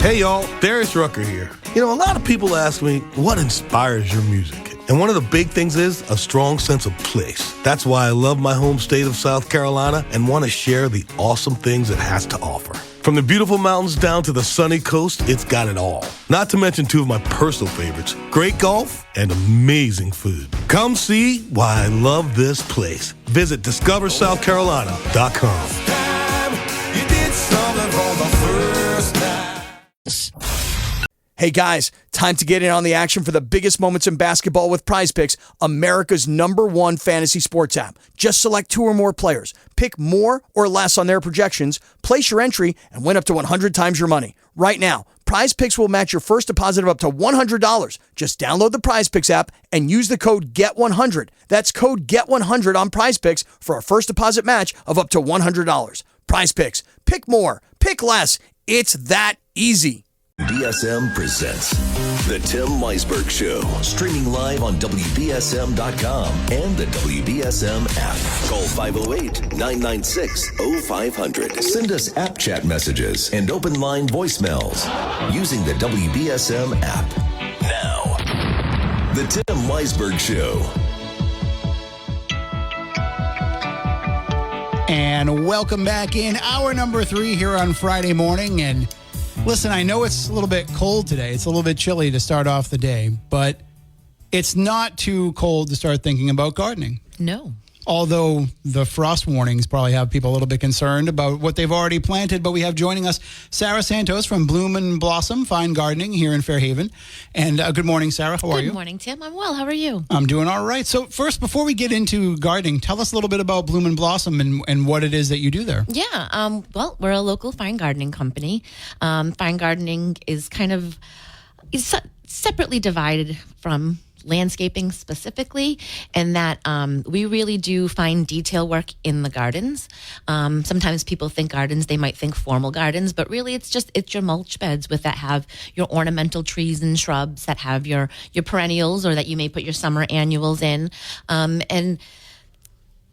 Hey y'all, Darius Rucker here. You know, a lot of people ask me, what inspires your music? And one of the big things is a strong sense of place. That's why I love my home state of South Carolina and want to share the awesome things it has to offer. From the beautiful mountains down to the sunny coast, it's got it all. Not to mention two of my personal favorites, great golf and amazing food. Come see why I love this place. Visit discoversouthcarolina.com. Hey guys, time to get in on the action for the biggest moments in basketball with Prize Picks, America's #1 fantasy sports app. Just select 2 or more players, pick more or less on their projections, place your entry, and win up to 100 times your money. Right now, Prize Picks will match your first deposit of up to $100. Just download the Prize Picks app and use the code GET100. That's code GET100 on Prize Picks for a first deposit match of up to $100. Prize Picks. Pick more. Pick less. It's that easy. BSM presents The Tim Meisberg Show, streaming live on WBSM.com and the WBSM app. Call 508-996-0500. Send us app chat messages and open line voicemails using the WBSM app. Now, The Tim Meisberg Show. And welcome back in hour number 3 here on Friday morning. And listen, I know it's a little bit cold today. It's a little bit chilly to start off the day, but it's not too cold to start thinking about gardening. No. Although the frost warnings probably have people a little bit concerned about what they've already planted. But we have joining us Sarah Santos from Bloom and Blossom Fine Gardening here in Fairhaven. And good morning, Sarah. How are you? Good morning, Tim. I'm well. How are you? I'm doing all right. So first, before we get into gardening, tell us a little bit about Bloom and Blossom and what it is that you do there. Yeah. Well, we're a local fine gardening company. Fine gardening is is separately divided from landscaping specifically, and that we really do fine detail work in the gardens. Sometimes people think gardens, they might think formal gardens, but really it's your mulch beds that have your ornamental trees and shrubs, that have your perennials, or that you may put your summer annuals in. And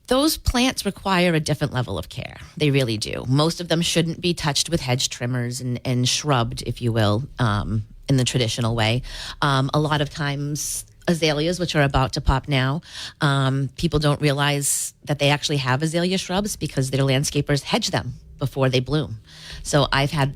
those plants require a different level of care. They really do. Most of them shouldn't be touched with hedge trimmers and shrubbed, if you will, in the traditional way. A lot of times azaleas, which are about to pop now, people don't realize that they actually have azalea shrubs because their landscapers hedge them before they bloom. So I've had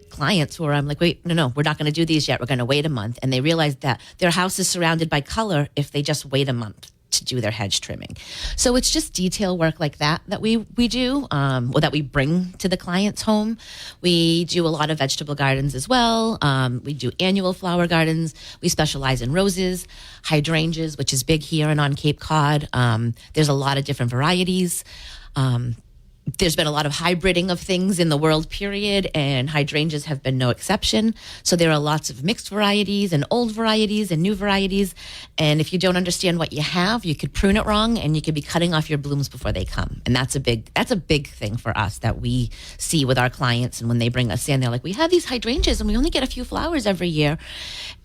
clients where I'm like, wait, no, we're not going to do these yet. We're going to wait a month. And they realize that their house is surrounded by color if they just wait a month to do their hedge trimming. So it's just detail work like that we do, or that we bring to the client's home. We do a lot of vegetable gardens as well. We do annual flower gardens. We specialize in roses, hydrangeas, which is big here and on Cape Cod. There's a lot of different varieties. There's been a lot of hybriding of things in the world, period, and hydrangeas have been no exception. So there are lots of mixed varieties and old varieties and new varieties. And if you don't understand what you have, you could prune it wrong and you could be cutting off your blooms before they come. And that's a big thing for us that we see with our clients. And when they bring us in, they're like, we have these hydrangeas and we only get a few flowers every year.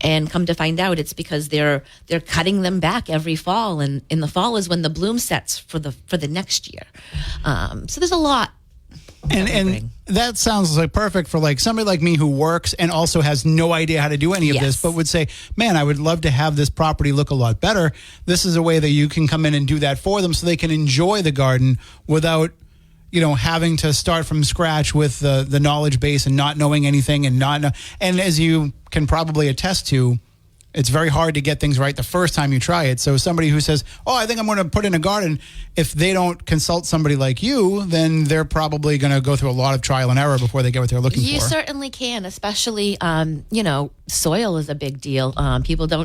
And come to find out, it's because they're cutting them back every fall. And in the fall is when the bloom sets for the next year. So there's a lot. And that sounds like perfect for like somebody like me who works and also has no idea how to do any of this, but would say, man, I would love to have this property look a lot better. This is a way that you can come in and do that for them so they can enjoy the garden without, having to start from scratch with the knowledge base and not knowing anything and as you can probably attest to, it's very hard to get things right the first time you try it. So somebody who says, I think I'm going to put in a garden, if they don't consult somebody like you, then they're probably going to go through a lot of trial and error before they get what they're looking for. You certainly can, especially, soil is a big deal.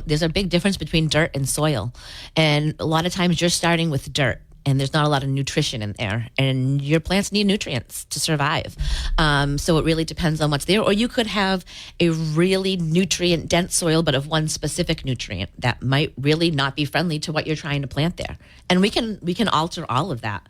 There's a big difference between dirt and soil. And a lot of times you're starting with dirt. And there's not a lot of nutrition in there. And your plants need nutrients to survive. So it really depends on what's there. Or you could have a really nutrient-dense soil, but of one specific nutrient that might really not be friendly to what you're trying to plant there. And we can alter all of that.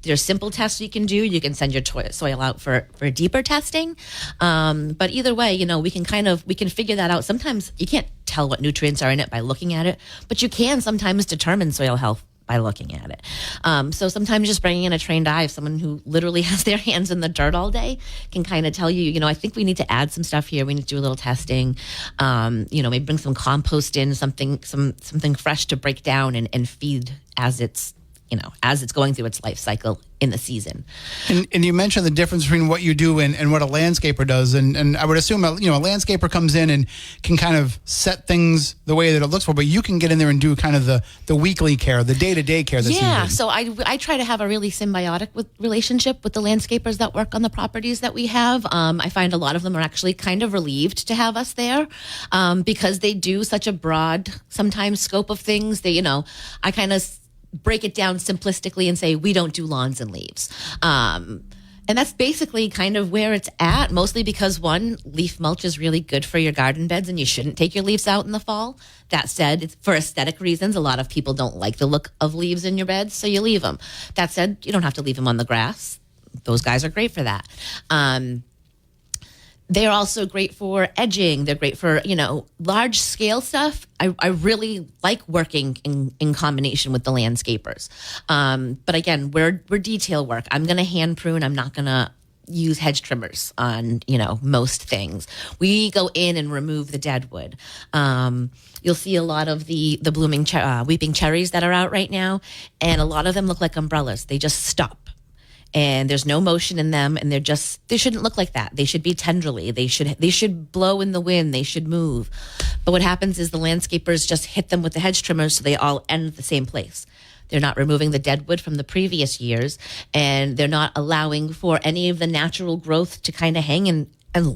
There's simple tests you can do. You can send your soil out for deeper testing. But either way, we can figure that out. Sometimes you can't tell what nutrients are in it by looking at it, but you can sometimes determine soil health by looking at it. So sometimes just bringing in a trained eye of someone who literally has their hands in the dirt all day can kind of tell you, I think we need to add some stuff here. We need to do a little testing. Maybe bring some compost in, something fresh to break down and feed as it's going through its life cycle in the season. And you mentioned the difference between what you do and what a landscaper does. And I would assume, a landscaper comes in and can kind of set things the way that it looks for, but you can get in there and do kind of the weekly care, the day-to-day care that's needed. So I try to have a really symbiotic relationship with the landscapers that work on the properties that we have. I find a lot of them are actually kind of relieved to have us there because they do such a broad, sometimes, scope of things. I kind of break it down simplistically and say, we don't do lawns and leaves. And that's basically kind of where it's at, mostly because, one, leaf mulch is really good for your garden beds and you shouldn't take your leaves out in the fall. That said, it's for aesthetic reasons. A lot of people don't like the look of leaves in your beds, so you leave them. That said, you don't have to leave them on the grass. Those guys are great for that. They're also great for edging. They're great for, large scale stuff. I really like working in combination with the landscapers. But again, we're detail work. I'm going to hand prune. I'm not going to use hedge trimmers on, most things. We go in and remove the dead wood. You'll see a lot of the blooming weeping cherries that are out right now. And a lot of them look like umbrellas. They just stop. And there's no motion in them, and they shouldn't look like that. They should be tenderly. They should blow in the wind. They should move. But what happens is the landscapers just hit them with the hedge trimmers, so they all end at the same place. They're not removing the dead wood from the previous years, and they're not allowing for any of the natural growth to kind of hang and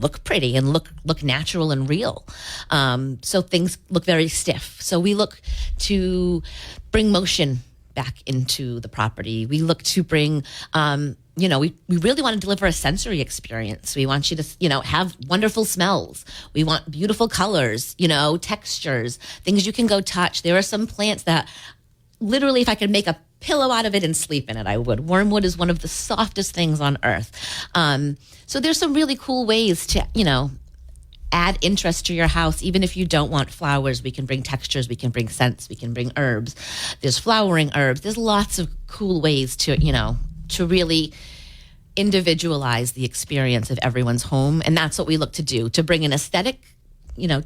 look pretty and look natural and real. So things look very stiff. So we look to bring motion back into the property. We look to bring, we really want to deliver a sensory experience. We want you to, have wonderful smells. We want beautiful colors, textures, things you can go touch. There are some plants that literally, if I could make a pillow out of it and sleep in it, I would. Wormwood is one of the softest things on earth. So there's some really cool ways to, add interest to your house. Even if you don't want flowers, we can bring textures, we can bring scents, we can bring herbs. There's flowering herbs. There's lots of cool ways to really individualize the experience of everyone's home. And that's what we look to do, to bring an aesthetic,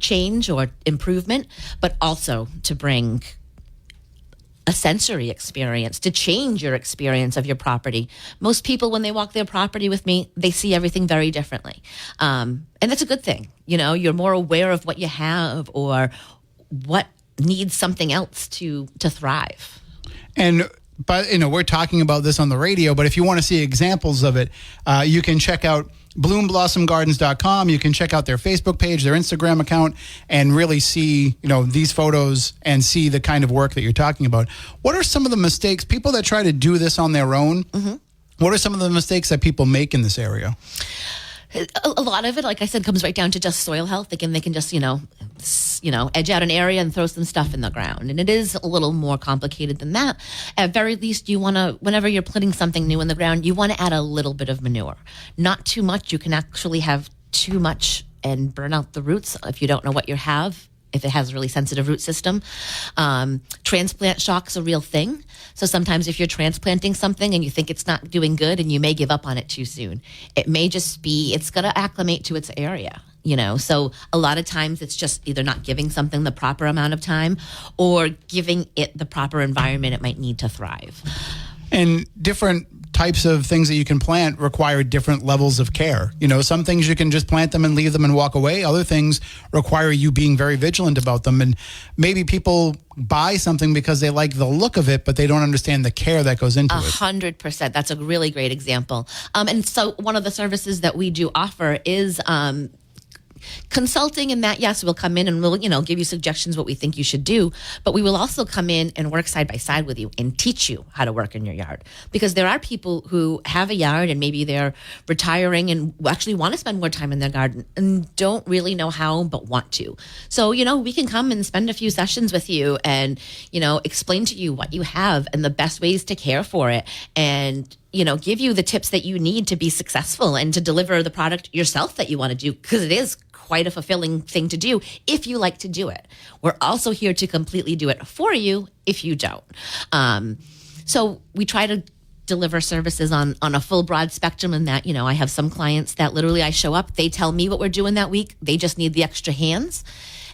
change or improvement, but also to bring a sensory experience, to change your experience of your property. Most people, when they walk their property with me, they see everything very differently. And that's a good thing. You're more aware of what you have or what needs something else to thrive. But we're talking about this on the radio, but if you want to see examples of it, you can check out bloomblossomgardens.com. You can check out their Facebook page, their Instagram account, and really see, these photos and see the kind of work that you're talking about. What are some of the mistakes, people that try to do this on their own, what are some of the mistakes that people make in this area? A lot of it, like I said, comes right down to just soil health. Again, they can just, edge out an area and throw some stuff in the ground. And it is a little more complicated than that. At very least, you want to, whenever you're putting something new in the ground, you want to add a little bit of manure. Not too much. You can actually have too much and burn out the roots if you don't know what you have, if it has a really sensitive root system. Transplant shock's a real thing. So sometimes if you're transplanting something and you think it's not doing good and you may give up on it too soon, it may just be, it's going to acclimate to its area. So a lot of times it's just either not giving something the proper amount of time or giving it the proper environment it might need to thrive. And different types of things that you can plant require different levels of care. Some things you can just plant them and leave them and walk away. Other things require you being very vigilant about them. And maybe people buy something because they like the look of it, but they don't understand the care that goes into it. 100%. That's a really great example. And so one of the services that we do offer is consulting, in that, yes, we'll come in and we'll, give you suggestions what we think you should do, but we will also come in and work side by side with you and teach you how to work in your yard. Because there are people who have a yard and maybe they're retiring and actually want to spend more time in their garden and don't really know how, but want to. So, we can come and spend a few sessions with you and, explain to you what you have and the best ways to care for it. And give you the tips that you need to be successful and to deliver the product yourself that you want to do, because it is quite a fulfilling thing to do if you like to do it. We're also here to completely do it for you if you don't. So we try to deliver services on a full broad spectrum, and that, I have some clients that literally I show up, they tell me what we're doing that week. They just need the extra hands.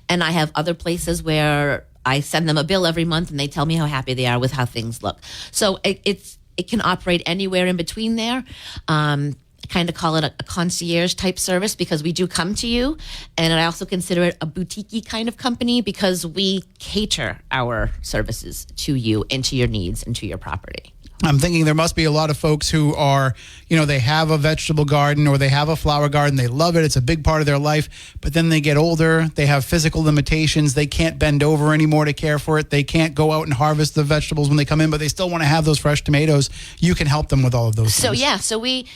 And I have other places where I send them a bill every month and they tell me how happy they are with how things look. So it can operate anywhere in between there. I kind of call it a concierge type service because we do come to you. And I also consider it a boutique kind of company because we cater our services to you and to your needs and to your property. I'm thinking there must be a lot of folks who are, they have a vegetable garden or they have a flower garden. They love it. It's a big part of their life. But then they get older. They have physical limitations. They can't bend over anymore to care for it. They can't go out and harvest the vegetables when they come in, but they still want to have those fresh tomatoes. You can help them with all of those things. So we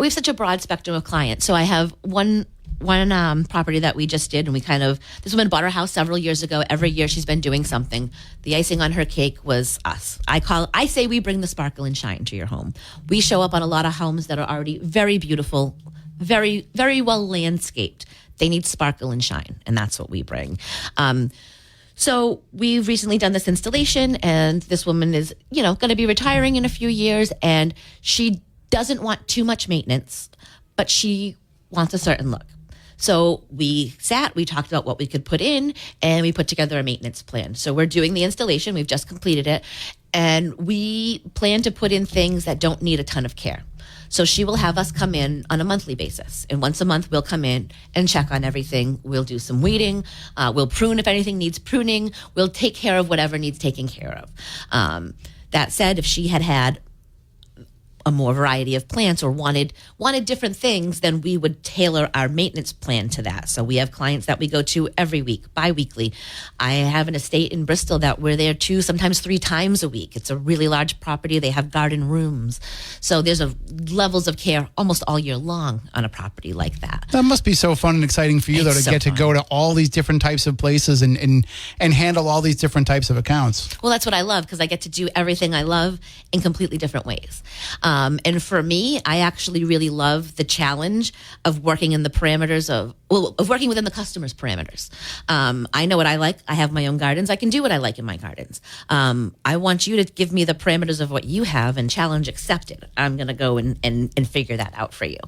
have such a broad spectrum of clients. So I have one property that we just did, and this woman bought her house several years ago. Every year she's been doing something. The icing on her cake was us. I say we bring the sparkle and shine to your home. We show up on a lot of homes that are already very beautiful, very, very well landscaped. They need sparkle and shine, and that's what we bring. So we've recently done this installation, and this woman is, going to be retiring in a few years, and she doesn't want too much maintenance, but she wants a certain look. So we talked about what we could put in, and we put together a maintenance plan. So we're doing the installation. We've just completed it. And we plan to put in things that don't need a ton of care. So she will have us come in on a monthly basis. And once a month, we'll come in and check on everything. We'll do some weeding. We'll prune if anything needs pruning. We'll take care of whatever needs taken care of. That said, if she had a more variety of plants or wanted different things, then we would tailor our maintenance plan to that. So we have clients that we go to every week, bi-weekly. I have an estate in Bristol that we're there 2, sometimes 3 times a week. It's a really large property. They have garden rooms. So there's levels of care almost all year long on a property like that. That must be so fun and exciting for you, though, to get to go to all these different types of places and handle all these different types of accounts. Well, that's what I love, because I get to do everything I love in completely different ways. And for me, I actually really love the challenge of working in the parameters of working within the customer's parameters. I know what I like. I have my own gardens. I can do what I like in my gardens. I want you to give me the parameters of what you have, and challenge accepted. I'm going to go and figure that out for you.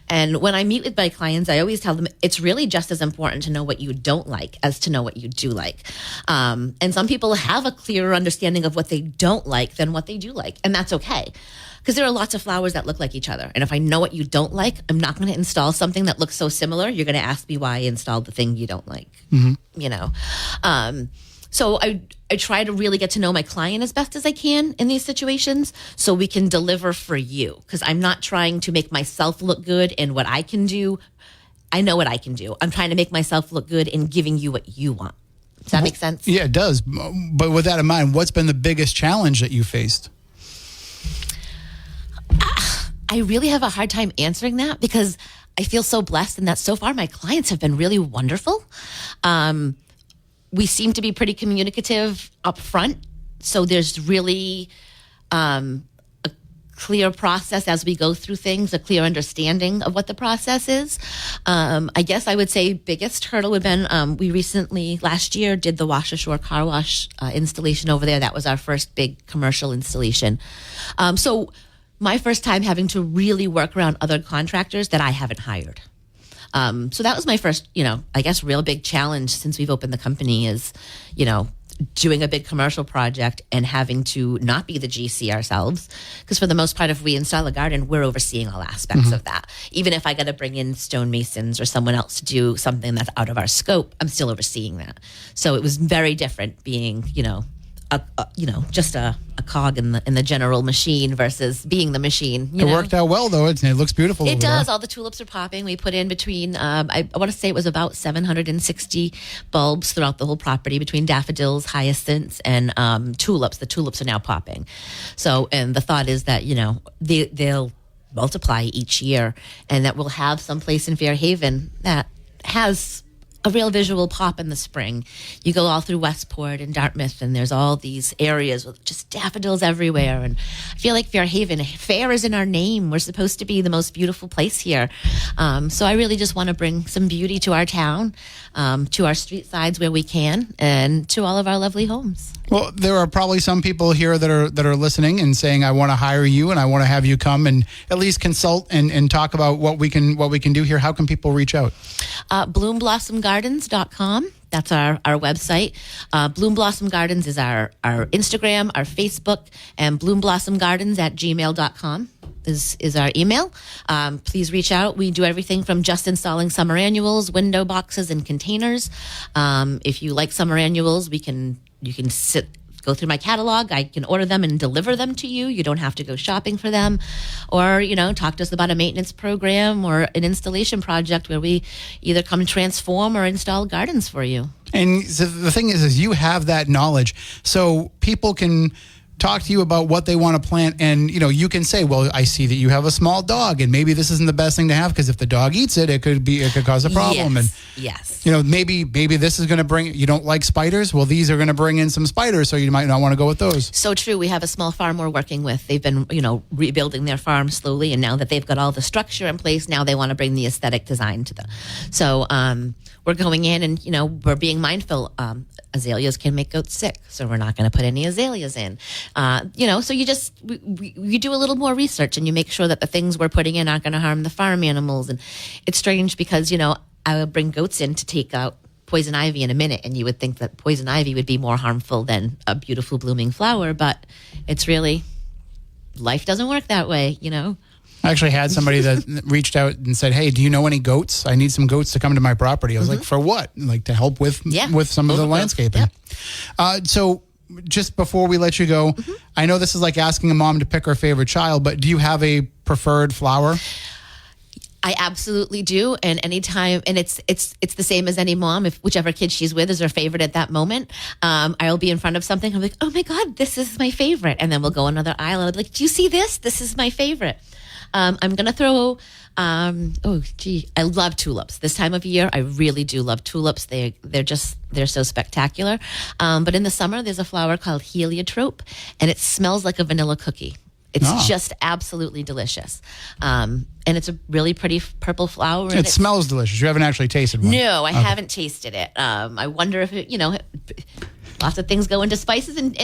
And when I meet with my clients, I always tell them it's really just as important to know what you don't like as to know what you do like. And some people have a clearer understanding of what they don't like than what they do like. And that's okay. Because there are lots of flowers that look like each other. And if I know what you don't like, I'm not going to install something that looks so similar. You're going to ask me why I installed the thing you don't like, So I try to really get to know my client as best as I can in these situations so we can deliver for you. Because I'm not trying to make myself look good in what I can do. I know what I can do. I'm trying to make myself look good in giving you what you want. Does that make sense? Yeah, it does. But with that in mind, what's been the biggest challenge that you faced? I really have a hard time answering that because I feel so blessed in that so far my clients have been really wonderful. We seem to be pretty communicative up front. So there's really a clear process as we go through things, a clear understanding of what the process is. I guess I would say biggest hurdle would have been we recently, last year, did the Wash Ashore car wash installation over there. That was our first big commercial installation. So my first time having to really work around other contractors that I haven't hired. So that was my first, I guess real big challenge since we've opened the company is, doing a big commercial project and having to not be the GC ourselves. Because for the most part, if we install a garden, we're overseeing all aspects of that. Even if I got to bring in stonemasons or someone else to do something that's out of our scope, I'm still overseeing that. So it was very different being, just a cog in the general machine versus being the machine. It worked out well, though. It looks beautiful. It does. There. All the tulips are popping. We put in between, I want to say it was about 760 bulbs throughout the whole property between daffodils, hyacinths, and tulips. The tulips are now popping. So, and the thought is that, they'll multiply each year and that we'll have some place in Fairhaven that has a real visual pop in the spring. You go all through Westport and Dartmouth, and there's all these areas with just daffodils everywhere. And I feel like Fairhaven, fair is in our name. We're supposed to be the most beautiful place here. So I really just want to bring some beauty to our town, to our street sides where we can, and to all of our lovely homes. Well, there are probably some people here that are listening and saying, I want to hire you and I want to have you come and at least consult and talk about what we can do here. How can people reach out? BloomBlossomGardens.com. That's our website. Bloom Blossom Gardens is our Instagram, our Facebook, and bloomblossom@gmail.com is our email. Please reach out. We do everything from just installing summer annuals, window boxes, and containers. If you like summer annuals, you can go through my catalog. I can order them and deliver them to you. You don't have to go shopping for them. Or, talk to us about a maintenance program or an installation project where we either come transform or install gardens for you. And so the thing is you have that knowledge. So people can talk to you about what they want to plant, and you can say, well, I see that you have a small dog and maybe this isn't the best thing to have because if the dog eats it, it could cause a problem. Yes. And maybe this is going to bring, you don't like spiders, well, these are going to bring in some spiders, so you might not want to go with those. So true. We have a small farm we're working with. They've been rebuilding their farm slowly, and now that they've got all the structure in place, now they want to bring the aesthetic design to them. So we're going in and we're being mindful. Azaleas can make goats sick, so we're not going to put any azaleas in. So you just you do a little more research and you make sure that the things we're putting in aren't going to harm the farm animals. And it's strange because I would bring goats in to take out poison ivy in a minute, and you would think that poison ivy would be more harmful than a beautiful blooming flower, but it's really, life doesn't work that way. I actually had somebody that reached out and said, hey, do you know any goats? I need some goats to come to my property. I was like, for what? Like to help with some of the landscaping. Yeah. So just before we let you go, I know this is like asking a mom to pick her favorite child, but do you have a preferred flower? I absolutely do. And anytime, and it's the same as any mom, if whichever kid she's with is her favorite at that moment, I'll be in front of something. I'm like, oh my God, this is my favorite. And then we'll go another aisle and I'll be like, do you see this? This is my favorite. I'm going to throw, I love tulips. This time of year, I really do love tulips. They're so spectacular. But in the summer, there's a flower called heliotrope, and it smells like a vanilla cookie. It's just absolutely delicious. And it's a really pretty purple flower. It smells delicious. You haven't actually tasted one? No, I haven't tasted it. I wonder if it, lots of things go into spices and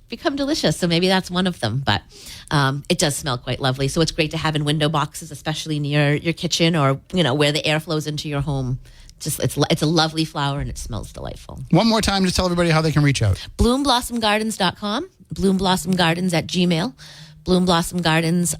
become delicious. So maybe that's one of them. But it does smell quite lovely. So it's great to have in window boxes, especially near your kitchen or, where the air flows into your home. Just it's a lovely flower and it smells delightful. One more time, just tell everybody how they can reach out. BloomBlossomGardens.com, BloomBlossomGardens@gmail, Bloom Blossom Gardens,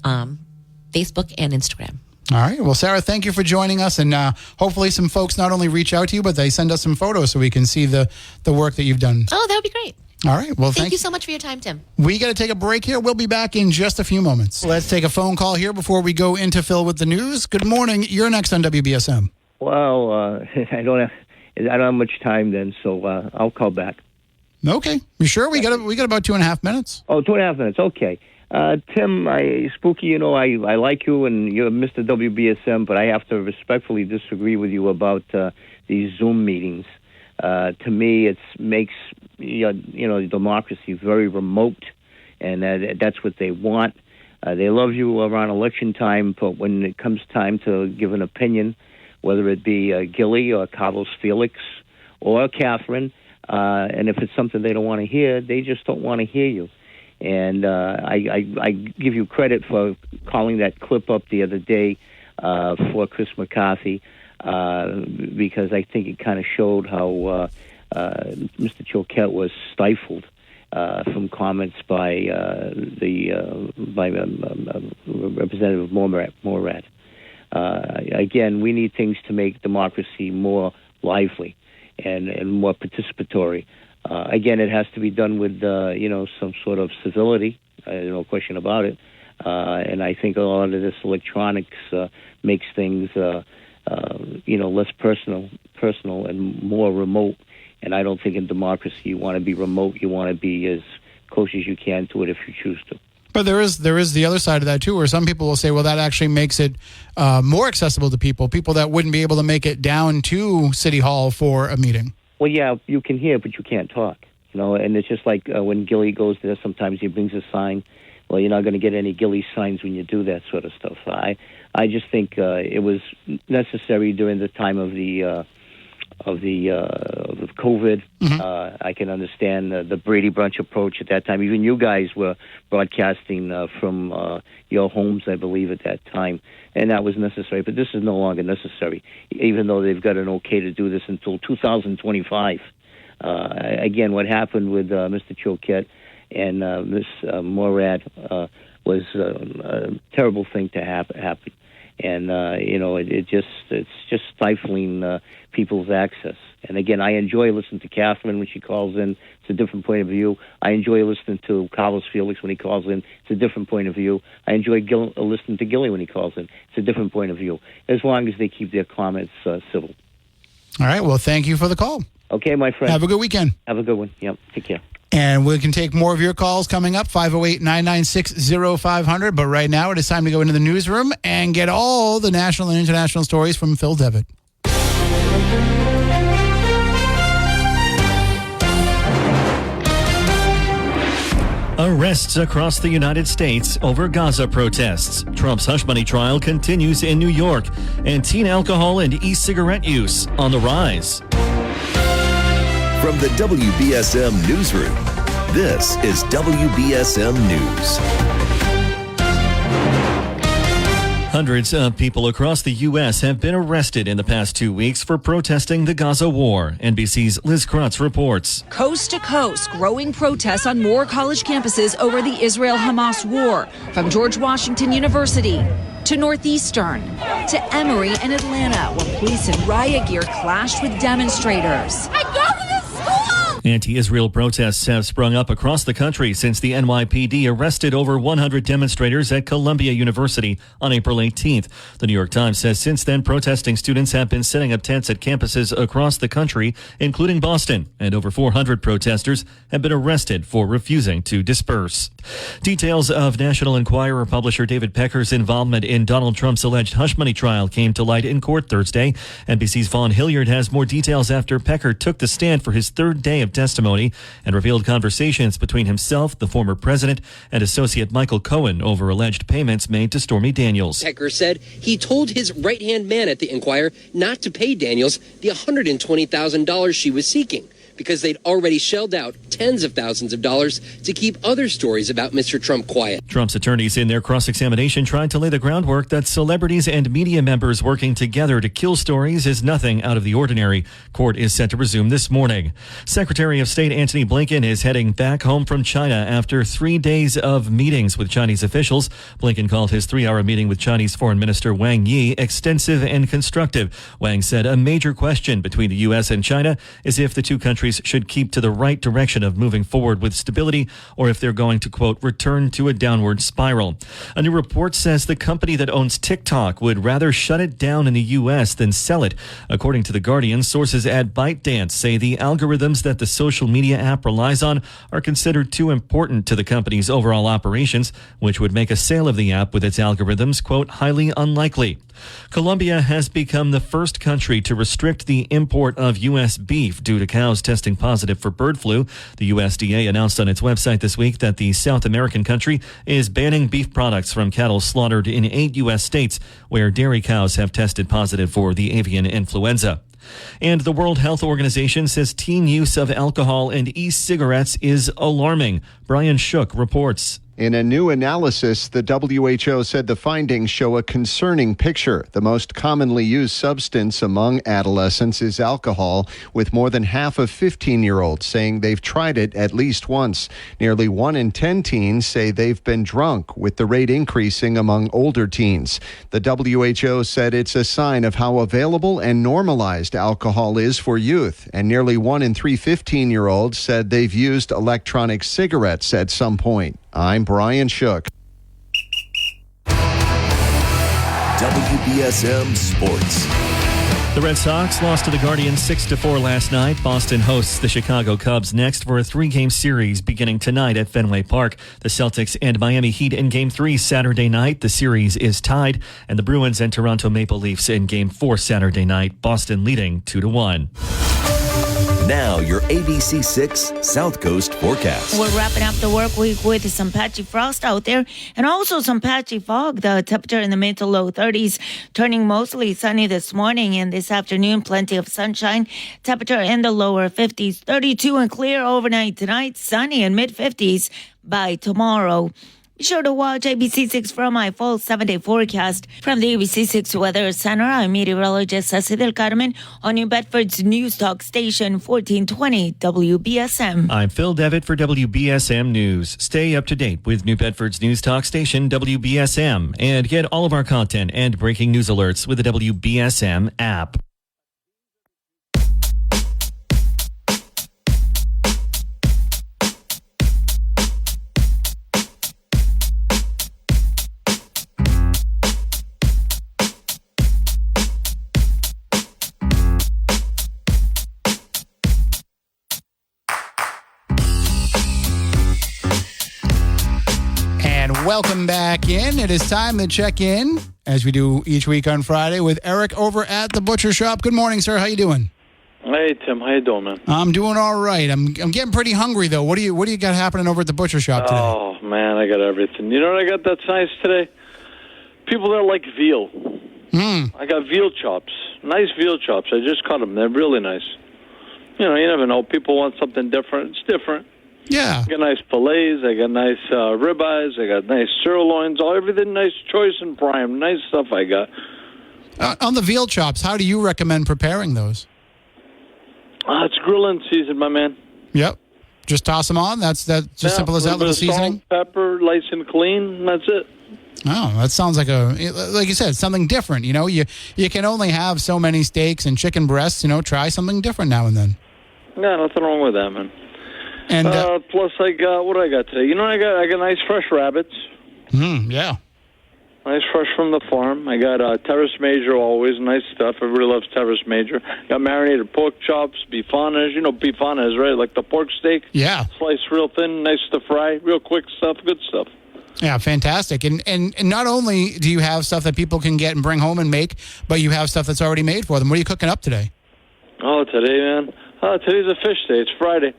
Facebook and Instagram. All right. Well, Sarah, thank you for joining us. And hopefully some folks not only reach out to you, but they send us some photos so we can see the work that you've done. Oh, that would be great. All right. Well, thank you so much for your time, Tim. We got to take a break here. We'll be back in just a few moments. Let's take a phone call here before we go into Phil with the news. Good morning. You're next on WBSM. Well, I don't have much time then, so I'll call back. Okay. You sure? We got about 2.5 minutes. Oh, 2.5 minutes. Okay. Tim, Spooky, I like you and you're Mr. WBSM, but I have to respectfully disagree with you about these Zoom meetings. To me, it makes democracy very remote, and that's what they want. They love you around election time, but when it comes time to give an opinion, whether it be Gilly or Carlos Felix or Catherine, and if it's something they don't want to hear, they just don't want to hear you. And I give you credit for calling that clip up the other day for Chris McCarthy, because I think it kind of showed how Mr. Choquette was stifled from comments by Representative Morad. Again, we need things to make democracy more lively and more participatory. Again, it has to be done with, some sort of civility, no question about it. And I think a lot of this electronics makes things, less personal and more remote. And I don't think in democracy you want to be remote. You want to be as close as you can to it if you choose to. But there is the other side of that too, where some people will say, well, that actually makes it more accessible to people that wouldn't be able to make it down to City Hall for a meeting. Well, yeah, you can hear, but you can't talk. And it's just like when Gilly goes there, sometimes he brings a sign. Well, you're not going to get any Gilly signs when you do that sort of stuff. I just think it was necessary during the time of the COVID. Mm-hmm. I can understand the Brady Bunch approach at that time. Even you guys were broadcasting from your homes, I believe, at that time, and that was necessary. But this is no longer necessary, even though they've got an okay to do this until 2025. Again, what happened with Mr. Choquette and Ms. Morad was a terrible thing to happen. And it's just stifling people's access. And again, I enjoy listening to Catherine when she calls in. It's a different point of view. I enjoy listening to Carlos Felix when he calls in. It's a different point of view. I enjoy listening to Gilly when he calls in. It's a different point of view. As long as they keep their comments civil. All right. Well, thank you for the call. Okay, my friend. Have a good weekend. Have a good one. Yep. Take care. And we can take more of your calls coming up, 508-996-0500. But right now, it is time to go into the newsroom and get all the national and international stories from Phil Devitt. Arrests across the United States over Gaza protests. Trump's hush money trial continues in New York. And teen alcohol and e-cigarette use on the rise. From the WBSM Newsroom, this is WBSM News. Hundreds of people across the U.S. have been arrested in the past 2 weeks for protesting the Gaza war. NBC's Liz Krutz reports. Coast to coast, growing protests on more college campuses over the Israel-Hamas war, from George Washington University to Northeastern to Emory and Atlanta, where police in riot gear clashed with demonstrators. Anti-Israel protests have sprung up across the country since the NYPD arrested over 100 demonstrators at Columbia University on April 18th. The New York Times says since then, protesting students have been setting up tents at campuses across the country, including Boston, and over 400 protesters have been arrested for refusing to disperse. Details of National Enquirer publisher David Pecker's involvement in Donald Trump's alleged hush money trial came to light in court Thursday. NBC's Vaughn Hilliard has more details after Pecker took the stand for his third day of testimony and revealed conversations between himself, the former president, and associate Michael Cohen over alleged payments made to Stormy Daniels. Pecker said he told his right-hand man at the Enquirer not to pay Daniels the $120,000 she was seeking, because they'd already shelled out tens of thousands of dollars to keep other stories about Mr. Trump quiet. Trump's attorneys in their cross-examination tried to lay the groundwork that celebrities and media members working together to kill stories is nothing out of the ordinary. Court is set to resume this morning. Secretary of State Antony Blinken is heading back home from China after 3 days of meetings with Chinese officials. Blinken called his 3-hour meeting with Chinese Foreign Minister Wang Yi extensive and constructive. Wang said a major question between the U.S. and China is if the two countries should keep to the right direction of moving forward with stability, or if they're going to, quote, return to a downward spiral. A new report says the company that owns TikTok would rather shut it down in the U.S. than sell it. According to The Guardian, sources at ByteDance say the algorithms that the social media app relies on are considered too important to the company's overall operations, which would make a sale of the app with its algorithms, quote, highly unlikely. Colombia has become the first country to restrict the import of U.S. beef due to cows testing positive for bird flu. The USDA announced on its website this week that the South American country is banning beef products from cattle slaughtered in 8 U.S. states where dairy cows have tested positive for the avian influenza. And the World Health Organization says teen use of alcohol and e-cigarettes is alarming. Brian Shook reports. In a new analysis, the WHO said the findings show a concerning picture. The most commonly used substance among adolescents is alcohol, with more than half of 15-year-olds saying they've tried it at least once. Nearly 1 in 10 teens say they've been drunk, with the rate increasing among older teens. The WHO said it's a sign of how available and normalized alcohol is for youth, and nearly 1 in 3 15-year-olds said they've used electronic cigarettes at some point. I'm Brian Shook. WBSM Sports. The Red Sox lost to the Guardians 6-4 last night. Boston hosts the Chicago Cubs next for a 3-game series beginning tonight at Fenway Park. The Celtics and Miami Heat in Game 3 Saturday night. The series is tied. And the Bruins and Toronto Maple Leafs in Game 4 Saturday night. Boston leading 2-1. Now, your ABC6 South Coast forecast. We're wrapping up the work week with some patchy frost out there and also some patchy fog. The temperature in the mid to low 30s, turning mostly sunny this morning and this afternoon. Plenty of sunshine. Temperature in the lower 50s, 32 and clear overnight tonight. Sunny and mid 50s by tomorrow. Be sure to watch ABC6 for my full 7-day forecast. From the ABC6 Weather Center, I'm meteorologist Ceci Del Carmen on New Bedford's News Talk Station 1420 WBSM. I'm Phil Devitt for WBSM News. Stay up to date with New Bedford's News Talk Station WBSM and get all of our content and breaking news alerts with the WBSM app. Welcome back in. It is time to check in, as we do each week on Friday, with Eric over at the Butcher Shop. Good morning, sir. How you doing? Hey, Tim. How you doing, man? I'm doing all right. I'm getting pretty hungry, though. What do you got happening over at the Butcher Shop today? Oh, man, I got everything. You know what I got that's nice today? People that like veal. I got veal chops. Nice veal chops. I just cut them. They're really nice. You know, you never know. People want something different. It's different. Yeah. I got nice fillets. I got nice ribeyes. I got nice sirloins. Everything nice, choice and prime. Nice stuff I got. On the veal chops, how do you recommend preparing those? It's grilling season, my man. Yep. Just toss them on? That's just simple as that, little seasoning? Salt, pepper, nice and clean. That's it. Oh, that sounds like like you said, something different. You know, you can only have so many steaks and chicken breasts. You know, try something different now and then. Yeah, nothing wrong with that, man. And plus, I got what I got today. You know, I got nice fresh rabbits. Yeah. Nice fresh from the farm. I got Terrace Major, always nice stuff. Everybody loves Terrace Major. Got marinated pork chops, bifanas. You know bifanas, right? Like the pork steak. Yeah. Sliced real thin, nice to fry, real quick stuff, good stuff. Yeah, fantastic. And not only do you have stuff that people can get and bring home and make, but you have stuff that's already made for them. What are you cooking up today? Oh, today, man. Today's a fish day. It's Friday.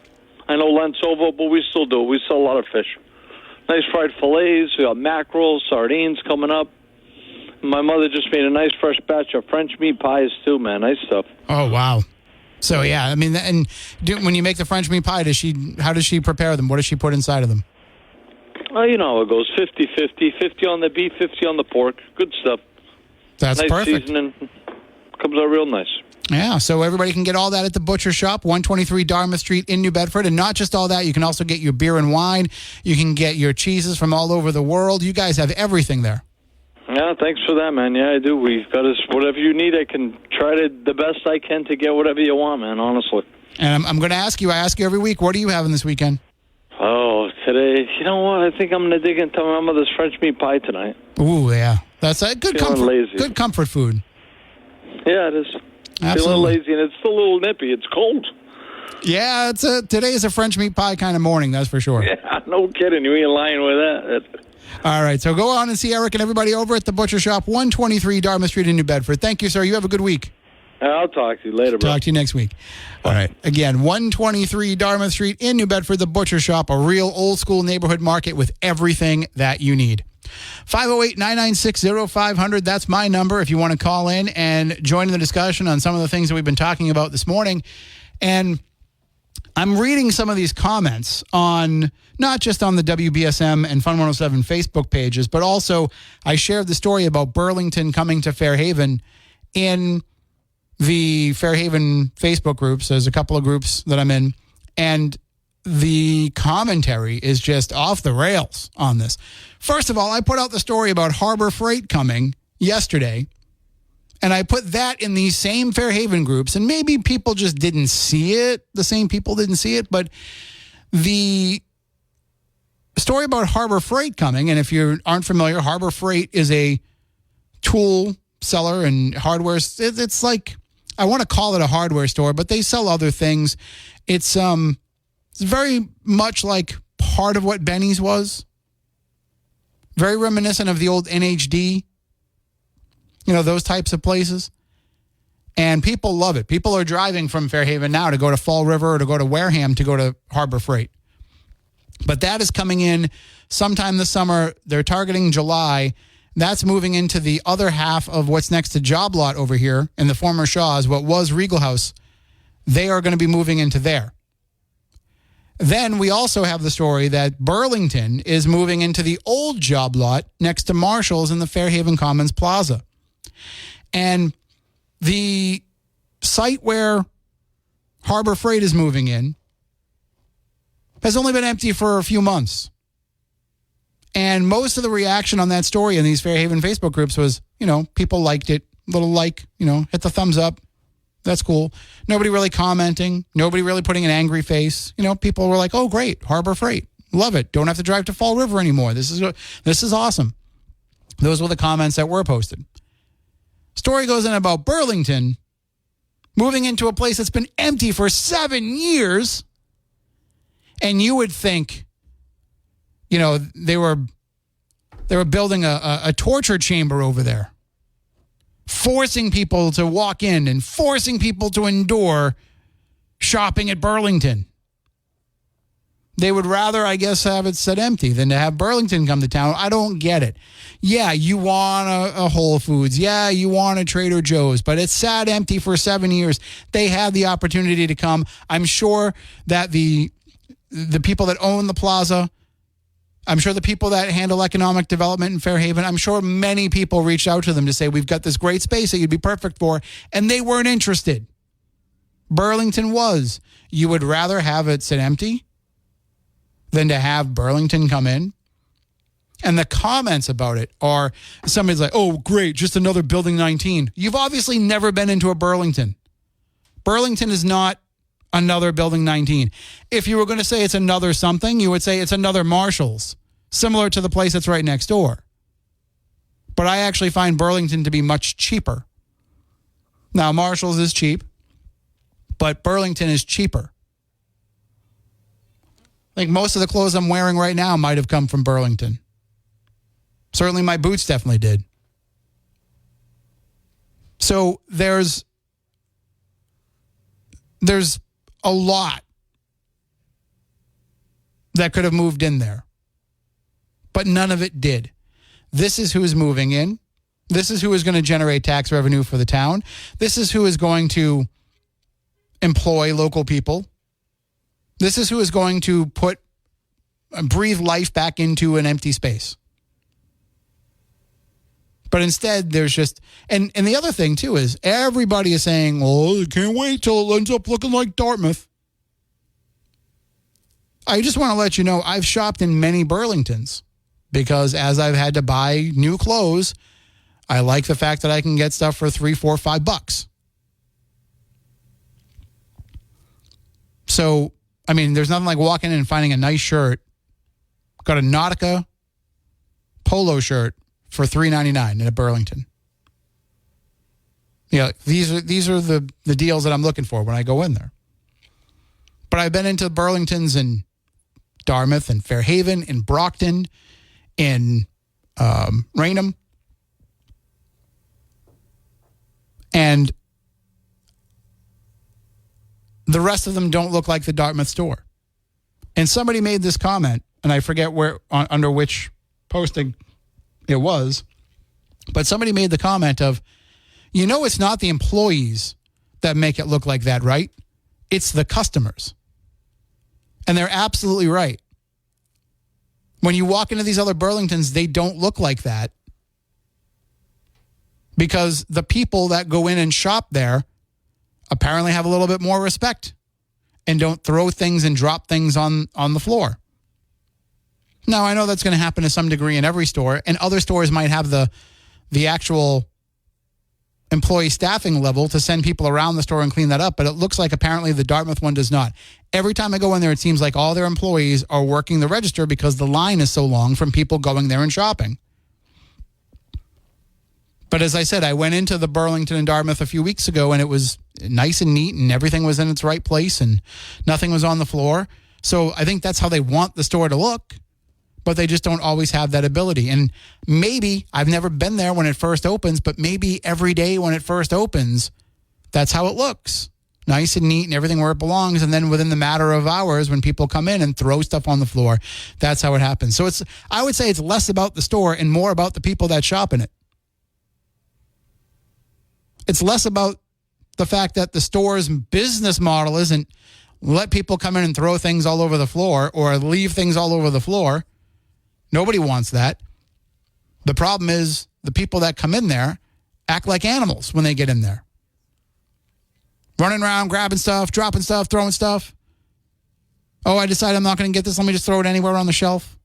I know Lent's over, but we still do. We sell a lot of fish. Nice fried fillets. We got mackerel, sardines coming up. My mother just made a nice fresh batch of French meat pies, too, man. Nice stuff. Oh, wow. So, yeah, I mean, and when you make the French meat pie, how does she prepare them? What does she put inside of them? You know how it goes. 50-50. 50 on the beef, 50 on the pork. Good stuff. That's nice perfect. Seasoning. Comes out real nice. Yeah, so everybody can get all that at the Butcher Shop, 123 Dartmouth Street in New Bedford. And not just all that, you can also get your beer and wine. You can get your cheeses from all over the world. You guys have everything there. Yeah, thanks for that, man. Yeah, I do. We've got us whatever you need. I can try to the best I can to get whatever you want, man, honestly. And I'm going to ask you, I ask you every week, what are you having this weekend? Oh, today, you know what? I think I'm going to dig into my mother's French meat pie tonight. Ooh, yeah. That's a good good comfort food. Yeah, it is. Absolutely. Feeling lazy, and it's still a little nippy. It's cold. Yeah, today is a French meat pie kind of morning, that's for sure. Yeah, no kidding. You ain't lying with that. All right, so go on and see Eric and everybody over at the Butcher Shop, 123 Dartmouth Street in New Bedford. Thank you, sir. You have a good week. I'll talk to you later, bro. Talk to you next week. All right. Again, 123 Dartmouth Street in New Bedford, the Butcher Shop, a real old-school neighborhood market with everything that you need. 508-996-0500. That's my number if you want to call in and join in the discussion on some of the things that we've been talking about this morning. And I'm reading some of these comments on not just on the WBSM and Fun 107 Facebook pages, but also I shared the story about Burlington coming to Fairhaven in the Fairhaven Facebook groups. There's a couple of groups that I'm in, and the commentary is just off the rails on this. First of all, I put out the story about Harbor Freight coming yesterday, and I put that in these same Fairhaven groups, and maybe people just didn't see it. The same people didn't see it, but the story about Harbor Freight coming, and if you aren't familiar, Harbor Freight is a tool seller and hardware. It's like I want to call it a hardware store, but they sell other things. It's very much like part of what Benny's was. Very reminiscent of the old NHD, those types of places. And people love it. People are driving from Fairhaven now to go to Fall River or to go to Wareham to go to Harbor Freight. But that is coming in sometime this summer. They're targeting July. That's moving into the other half of what's next to Job Lot over here in the former Shaw's, what was Regal House. They are going to be moving into there. Then we also have the story that Burlington is moving into the old Job Lot next to Marshall's in the Fairhaven Commons Plaza. And the site where Harbor Freight is moving in has only been empty for a few months. And most of the reaction on that story in these Fairhaven Facebook groups was, people liked it. Little hit the thumbs up. That's cool. Nobody really commenting. Nobody really putting an angry face. People were like, oh, great. Harbor Freight. Love it. Don't have to drive to Fall River anymore. This is awesome. Those were the comments that were posted. Story goes in about Burlington moving into a place that's been empty for 7 years. And you would think, they were building a torture chamber over there, forcing people to walk in and forcing people to endure shopping at Burlington. They would rather, I guess, have it sit empty than to have Burlington come to town. I don't get it. Yeah, you want a Whole Foods. Yeah, you want a Trader Joe's, but it's sat empty for 7 years. They had the opportunity to come. I'm sure that the people that own the plaza, I'm sure the people that handle economic development in Fairhaven, I'm sure many people reached out to them to say, we've got this great space that you'd be perfect for, and they weren't interested. Burlington was. You would rather have it sit empty than to have Burlington come in? And the comments about it are, somebody's like, oh, great, just another Building 19. You've obviously never been into a Burlington. Burlington is not another Building 19. If you were going to say it's another something, you would say it's another Marshall's, similar to the place that's right next door. But I actually find Burlington to be much cheaper. Now, Marshall's is cheap, but Burlington is cheaper. I think most of the clothes I'm wearing right now might have come from Burlington. Certainly my boots definitely did. So there's a lot that could have moved in there, but none of it did. This is who is moving in. This is who is going to generate tax revenue for the town. This is who is going to employ local people. This is who is going to breathe life back into an empty space. But instead, there's just, and the other thing too is everybody is saying, well, I can't wait till it ends up looking like Dartmouth. I just want to let you know, I've shopped in many Burlingtons because as I've had to buy new clothes, I like the fact that I can get stuff for $3, $4, $5. So, I mean, there's nothing like walking in and finding a nice shirt. Got a Nautica polo shirt for $3.99 in a Burlington. Yeah, these are the deals that I'm looking for when I go in there. But I've been into Burlingtons in Dartmouth and Fairhaven, in Brockton, in Raynham. And the rest of them don't look like the Dartmouth store. And somebody made this comment, and I forget where under which posting it was, but somebody made the comment of, it's not the employees that make it look like that, right? It's the customers. And they're absolutely right. When you walk into these other Burlingtons, they don't look like that because the people that go in and shop there apparently have a little bit more respect and don't throw things and drop things on the floor. Now, I know that's going to happen to some degree in every store, and other stores might have the actual employee staffing level to send people around the store and clean that up, but it looks like apparently the Dartmouth one does not. Every time I go in there, it seems like all their employees are working the register because the line is so long from people going there and shopping. But as I said, I went into the Burlington and Dartmouth a few weeks ago, and it was nice and neat and everything was in its right place and nothing was on the floor. So I think that's how they want the store to look, but they just don't always have that ability. And maybe, I've never been there when it first opens, but maybe every day when it first opens, that's how it looks. Nice and neat and everything where it belongs. And then within the matter of hours, when people come in and throw stuff on the floor, that's how it happens. So I would say it's less about the store and more about the people that shop in it. It's less about the fact that the store's business model isn't let people come in and throw things all over the floor or leave things all over the floor. Nobody wants that. The problem is the people that come in there act like animals when they get in there. Running around, grabbing stuff, dropping stuff, throwing stuff. Oh, I decided I'm not going to get this. Let me just throw it anywhere on the shelf.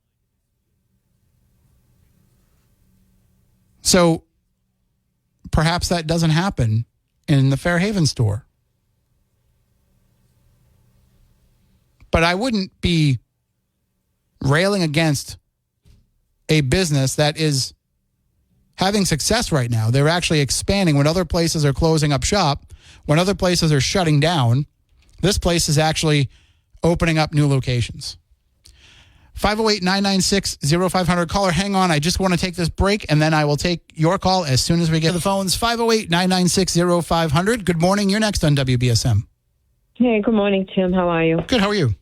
So perhaps that doesn't happen in the Fairhaven store. But I wouldn't be railing against a business that is having success right now. They're actually expanding when other places are closing up shop. When other places are shutting down, this place is actually opening up new locations. 508-996-0500. Caller, hang on. I just want to take this break, and then I will take your call as soon as we get to the phones. 508-996-0500. Good morning. You're next on WBSM. Hey, good morning, Tim. How are you? Good. How are you?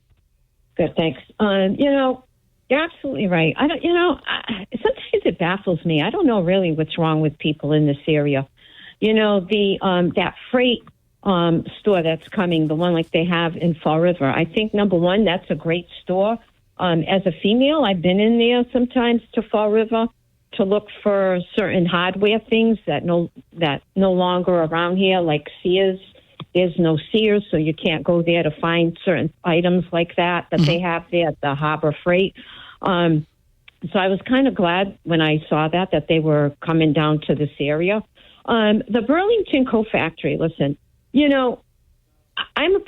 Good, thanks. You're absolutely right. Sometimes it baffles me. I don't know really what's wrong with people in this area. That freight store that's coming, the one like they have in Fall River. I think, number one, that's a great store. As a female, I've been in there sometimes to Fall River to look for certain hardware things that no longer around here, like Sears. There's no Sears, so you can't go there to find certain items like that they have there at the Harbor Freight. So I was kind of glad when I saw that they were coming down to this area. The Burlington Co-Factory, listen, I'm a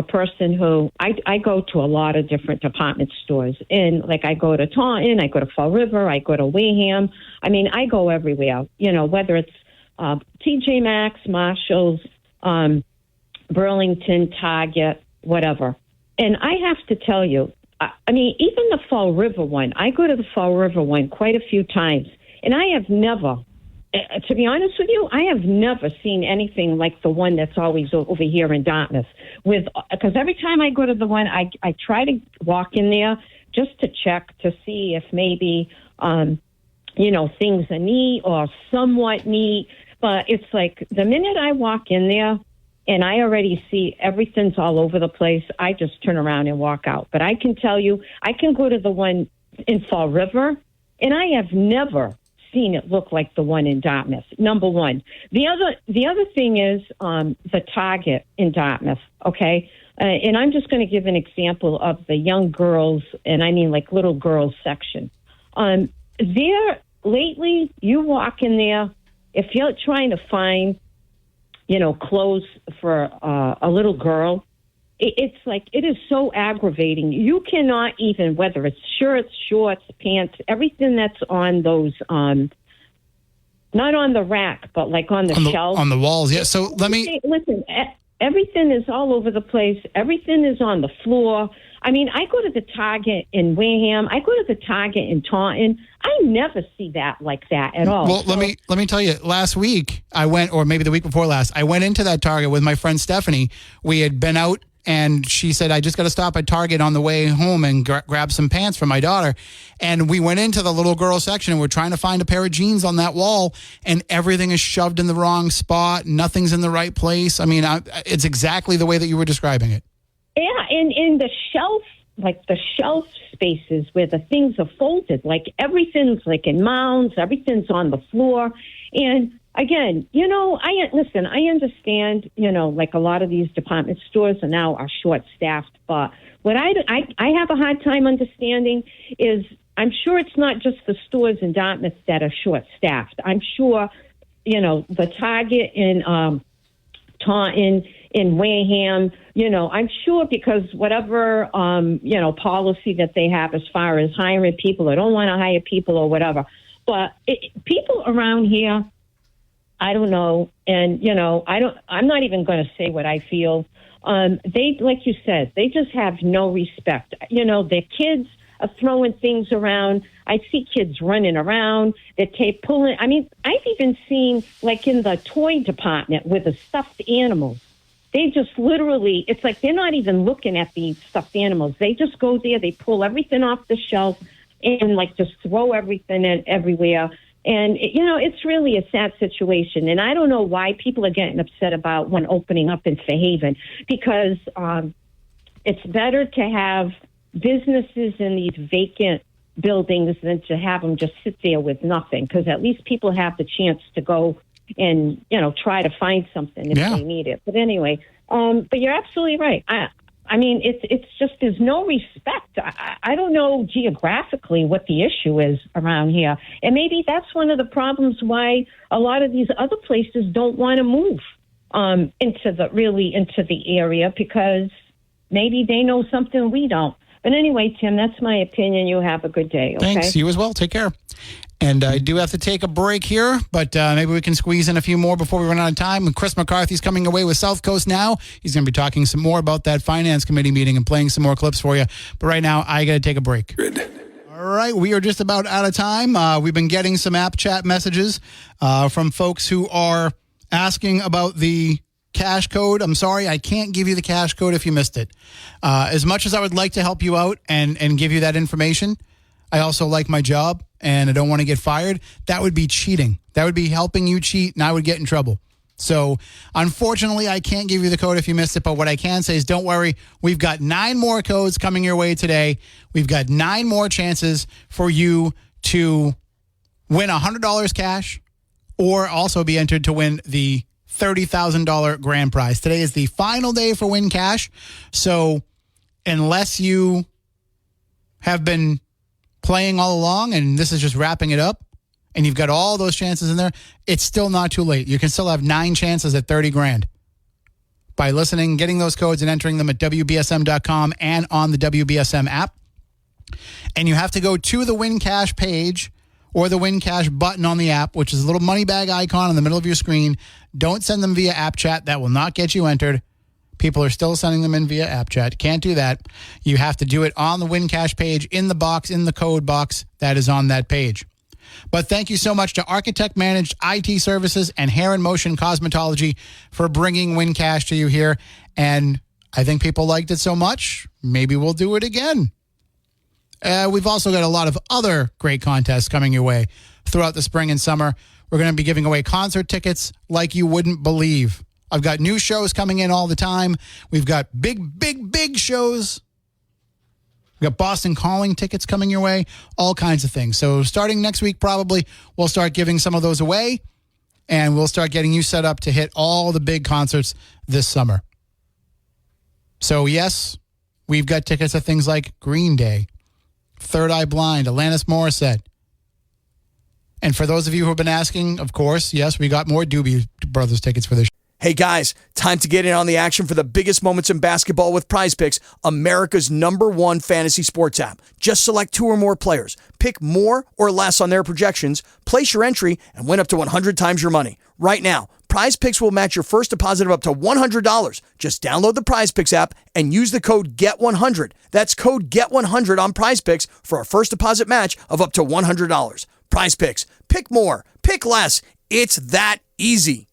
person who I go to a lot of different department stores, and like I go to Taunton, I go to Fall River, I go to Wareham. I mean, I go everywhere. Whether it's TJ Maxx, Marshalls, Burlington, Target, whatever. And I have to tell you, I mean, even the Fall River one, I go to the Fall River one quite a few times, and I have never. To be honest with you, I have never seen anything like the one that's always over here in Dartmouth. Because every time I go to the one, I try to walk in there just to check to see if maybe, things are neat or somewhat neat. But it's like the minute I walk in there and I already see everything's all over the place, I just turn around and walk out. But I can tell you, I can go to the one in Fall River, and I have never seen it look like the one in Dartmouth. Number one. The other thing is the Target in Dartmouth. Okay, and I'm just going to give an example of the young girls, and I mean like little girls section. There lately, you walk in there, if you're trying to find, clothes for a little girl, it's like, it is so aggravating. You cannot even, whether it's shirts, shorts, pants, everything that's on those, not on the rack, but like on the shelf. On the walls, yeah. So let me... Listen, everything is all over the place. Everything is on the floor. I mean, I go to the Target in Wareham. I go to the Target in Taunton. I never see that like that at all. Well, let me tell you, last week I went, or maybe the week before last, I went into that Target with my friend Stephanie. We had been out, and she said, I just got to stop at Target on the way home and grab some pants for my daughter. And we went into the little girl section, and we're trying to find a pair of jeans on that wall, and everything is shoved in the wrong spot. Nothing's in the right place. I mean, it's exactly the way that you were describing it. Yeah, and in the shelf, like the shelf spaces where the things are folded, like everything's like in mounds, everything's on the floor. And again, I understand, like a lot of these department stores are short-staffed, but what I have a hard time understanding is I'm sure it's not just the stores in Dartmouth that are short-staffed. I'm sure, the Target in Taunton, in Wareham, I'm sure because whatever, policy that they have as far as hiring people or don't want to hire people or whatever. But people around here, I don't know. And, I'm not even going to say what I feel. They, like you said, they just have no respect. Their kids are throwing things around. I see kids running around. They're pulling. I mean, I've even seen, like, in the toy department with the stuffed animals. They just literally, it's like they're not even looking at the stuffed animals. They just go there, they pull everything off the shelf and, like, just throw everything everywhere. And, it's really a sad situation. And I don't know why people are getting upset about one opening up in Fairhaven, because it's better to have businesses in these vacant buildings than to have them just sit there with nothing, because at least people have the chance to go and, try to find something if they need it. But anyway, but you're absolutely right. I mean, it's just there's no respect. I don't know geographically what the issue is around here. And maybe that's one of the problems why a lot of these other places don't want to move into the area, because maybe they know something we don't. But anyway, Tim, that's my opinion. You have a good day, okay? Thanks. You as well. Take care. And I do have to take a break here, but maybe we can squeeze in a few more before we run out of time. And Chris McCarthy's coming away with South Coast Now. He's going to be talking some more about that finance committee meeting and playing some more clips for you. But right now, I got to take a break. All right, we are just about out of time. We've been getting some app chat messages from folks who are asking about the cash code. I'm sorry, I can't give you the cash code if you missed it. As much as I would like to help you out and give you that information, I also like my job and I don't want to get fired. That would be cheating. That would be helping you cheat, and I would get in trouble. So, unfortunately, I can't give you the code if you missed it, but what I can say is don't worry. We've got 9 more codes coming your way today. We've got 9 more chances for you to win $100 cash or also be entered to win the $30,000 grand prize. Today is the final day for Win Cash. So, unless you have been playing all along and this is just wrapping it up and you've got all those chances in there, it's still not too late. You can still have 9 chances at 30 grand by listening, getting those codes and entering them at WBSM.com and on the WBSM app. And you have to go to the Win Cash page or the Win Cash button on the app, which is a little money bag icon in the middle of your screen. Don't send them via app chat. That will not get you entered. People are still sending them in via app chat. Can't do that. You have to do it on the Win Cash page, in the box, in the code box that is on that page. But thank you so much to Architect Managed IT Services and Hair and Motion Cosmetology for bringing Win Cash to you here. And I think people liked it so much, maybe we'll do it again. We've also got a lot of other great contests coming your way throughout the spring and summer. We're going to be giving away concert tickets like you wouldn't believe. I've got new shows coming in all the time. We've got big shows. We've got Boston Calling tickets coming your way, all kinds of things. So starting next week, probably, we'll start giving some of those away, and we'll start getting you set up to hit all the big concerts this summer. So, yes, we've got tickets to things like Green Day, Third Eye Blind, Alanis Morissette. And for those of you who have been asking, of course, yes, we got more Doobie Brothers tickets for this show. Hey guys, time to get in on the action for the biggest moments in basketball with Prize Picks, America's #1 fantasy sports app. Just select 2 or more players, pick more or less on their projections, place your entry, and win up to 100 times your money. Right now, Prize Picks will match your first deposit of up to $100. Just download the Prize Picks app and use the code GET100. That's code GET100 on Prize Picks for a first deposit match of up to $100. Prize Picks. Pick more. Pick less. It's that easy.